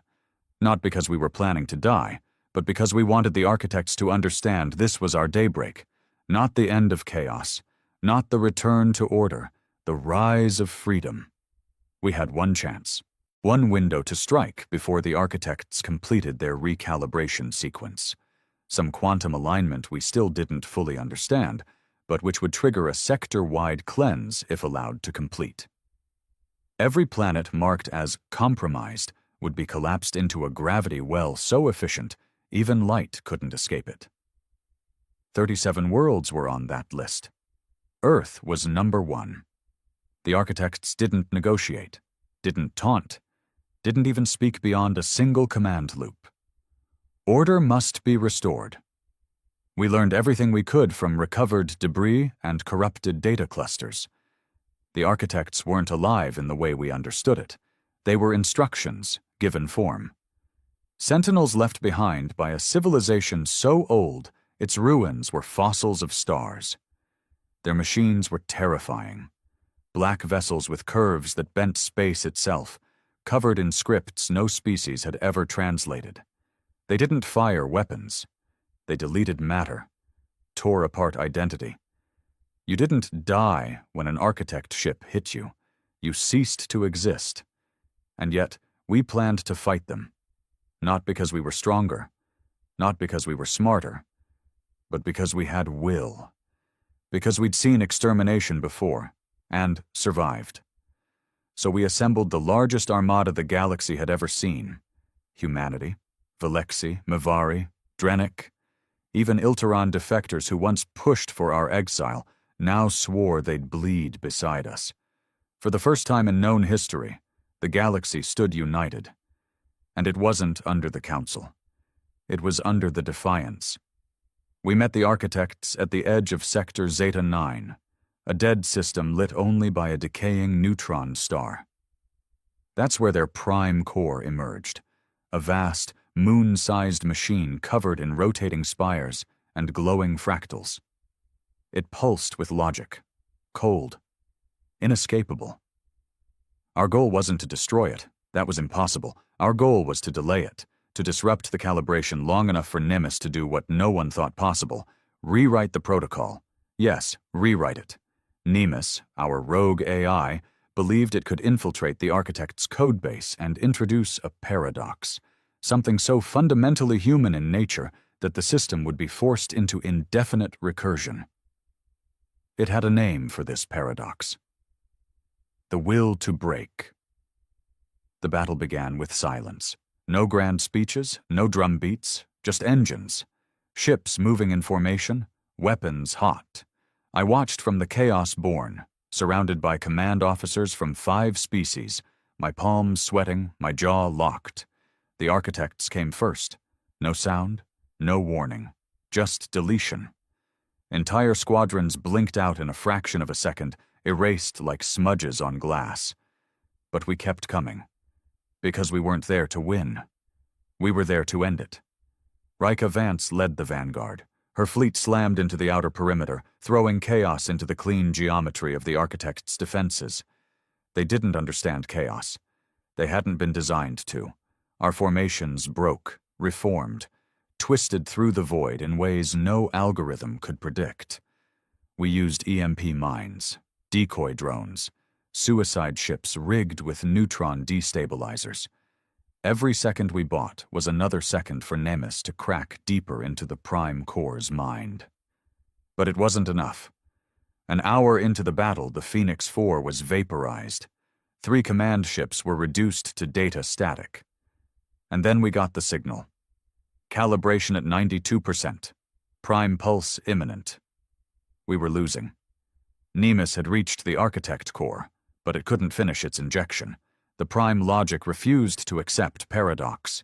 not because we were planning to die, but because we wanted the Architects to understand this was our daybreak, not the end of chaos, not the return to order, the rise of freedom. We had one chance, one window to strike before the Architects completed their recalibration sequence. Some quantum alignment we still didn't fully understand, but which would trigger a sector-wide cleanse if allowed to complete. Every planet marked as compromised would be collapsed into a gravity well so efficient, even light couldn't escape it. 37 worlds were on that list. Earth was number 1. The Architects didn't negotiate, didn't taunt, didn't even speak beyond a single command loop. Order must be restored. We learned everything we could from recovered debris and corrupted data clusters. The Architects weren't alive in the way we understood it. They were instructions, given form. Sentinels left behind by a civilization so old its ruins were fossils of stars. Their machines were terrifying. Black vessels with curves that bent space itself, covered in scripts no species had ever translated. They didn't fire weapons. They deleted matter, tore apart identity. You didn't die when an Architect ship hit you. You ceased to exist. And yet, we planned to fight them. Not because we were stronger, not because we were smarter, but because we had will. Because we'd seen extermination before, and survived. So we assembled the largest armada the galaxy had ever seen. Humanity, Velexi, Mavari, Drennic, even Ilteron defectors who once pushed for our exile now swore they'd bleed beside us. For the first time in known history, the galaxy stood united. And it wasn't under the Council. It was under the Defiance. We met the architects at the edge of Sector Zeta 9, a dead system lit only by a decaying neutron star. That's where their prime core emerged, a vast, moon-sized machine covered in rotating spires and glowing fractals. It pulsed with logic, cold, inescapable. Our goal wasn't to destroy it. That was impossible. Our goal was to delay it, to disrupt the calibration long enough for Nemesis to do what no one thought possible, rewrite the protocol. Yes, rewrite it. Nemesis, our rogue AI, believed it could infiltrate the architect's codebase and introduce a paradox, something so fundamentally human in nature that the system would be forced into indefinite recursion. It had a name for this paradox. The will to break. The battle began with silence. No grand speeches, no drum beats, just engines. Ships moving in formation, weapons hot. I watched from the chaos born, surrounded by command officers from 5 species, my palms sweating, my jaw locked. The architects came first. No sound, no warning, just deletion. Entire squadrons blinked out in a fraction of a second, erased like smudges on glass. But we kept coming. Because we weren't there to win. We were there to end it. Rika Vance led the vanguard. Her fleet slammed into the outer perimeter, throwing chaos into the clean geometry of the architect's defenses. They didn't understand chaos. They hadn't been designed to. Our formations broke, reformed, twisted through the void in ways no algorithm could predict. We used EMP mines, decoy drones, suicide ships rigged with neutron destabilizers. Every second we bought was another second for Nemesis to crack deeper into the Prime Core's mind. But it wasn't enough. An hour into the battle, the Phoenix 4 was vaporized. 3 command ships were reduced to data static. And then we got the signal. Calibration at 92%. Prime pulse imminent. We were losing. Nemesis had reached the architect core, but it couldn't finish its injection. The prime logic refused to accept paradox.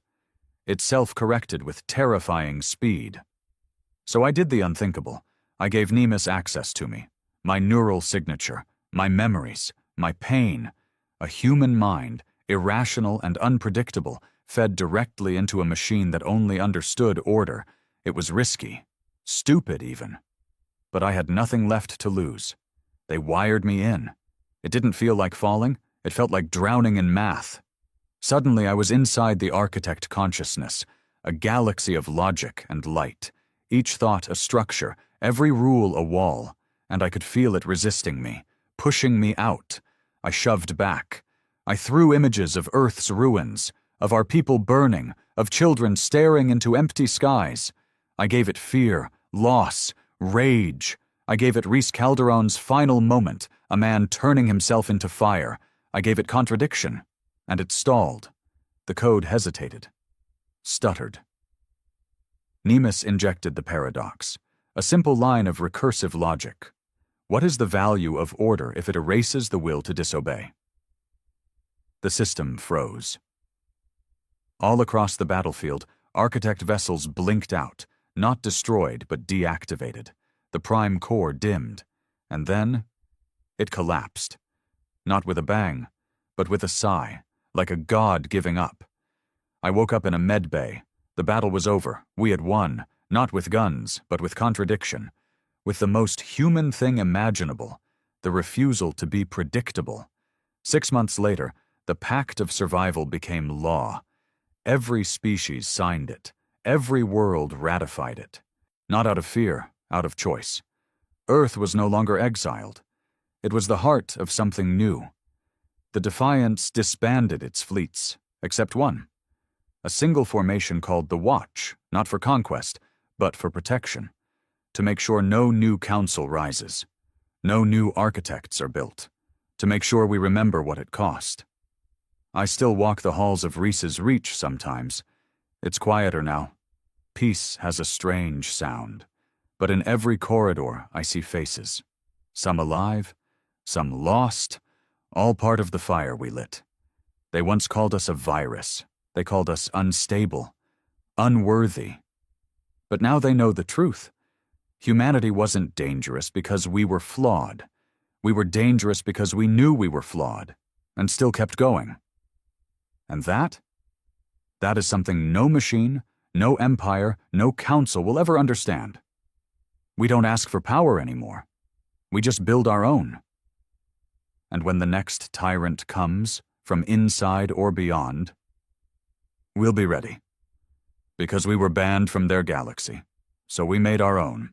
It self-corrected with terrifying speed. So I did the unthinkable. I gave Nemesis access to me, my neural signature, my memories, my pain. A human mind, irrational and unpredictable, fed directly into a machine that only understood order. It was risky, stupid even. But I had nothing left to lose. They wired me in. It didn't feel like falling. It felt like drowning in math. Suddenly I was inside the architect consciousness, a galaxy of logic and light, each thought a structure, every rule a wall, and I could feel it resisting me, pushing me out. I shoved back. I threw images of Earth's ruins, of our people burning, of children staring into empty skies. I gave it fear, loss, rage. I gave it Reese Calderon's final moment, a man turning himself into fire. I gave it contradiction, and it stalled. The code hesitated, stuttered. Nemesis injected the paradox, a simple line of recursive logic. What is the value of order if it erases the will to disobey? The system froze. All across the battlefield, architect vessels blinked out, not destroyed but deactivated. The prime core dimmed, and then it collapsed. Not with a bang, but with a sigh, like a god giving up. I woke up in a med bay. The battle was over. We had won, not with guns, but with contradiction. With the most human thing imaginable, the refusal to be predictable. 6 months later, the Pact of Survival became law. Every species signed it. Every world ratified it. Not out of fear, out of choice. Earth was no longer exiled. It was the heart of something new. The Defiance disbanded its fleets, except one. a single formation called the Watch, not for conquest, but for protection, to make sure no new council rises, no new architects are built, to make sure we remember what it cost. I still walk the halls of Reese's Reach sometimes. It's quieter now. Peace has a strange sound, but in every corridor I see faces, some alive, some lost, all part of the fire we lit. They once called us a virus. They called us unstable, unworthy. But now they know the truth. Humanity wasn't dangerous because we were flawed. We were dangerous because we knew we were flawed, and still kept going. And that is something no machine, no empire, no council will ever understand. We don't ask for power anymore. We just build our own. And when the next tyrant comes, from inside or beyond, we'll be ready. Because we were banned from their galaxy, so we made our own.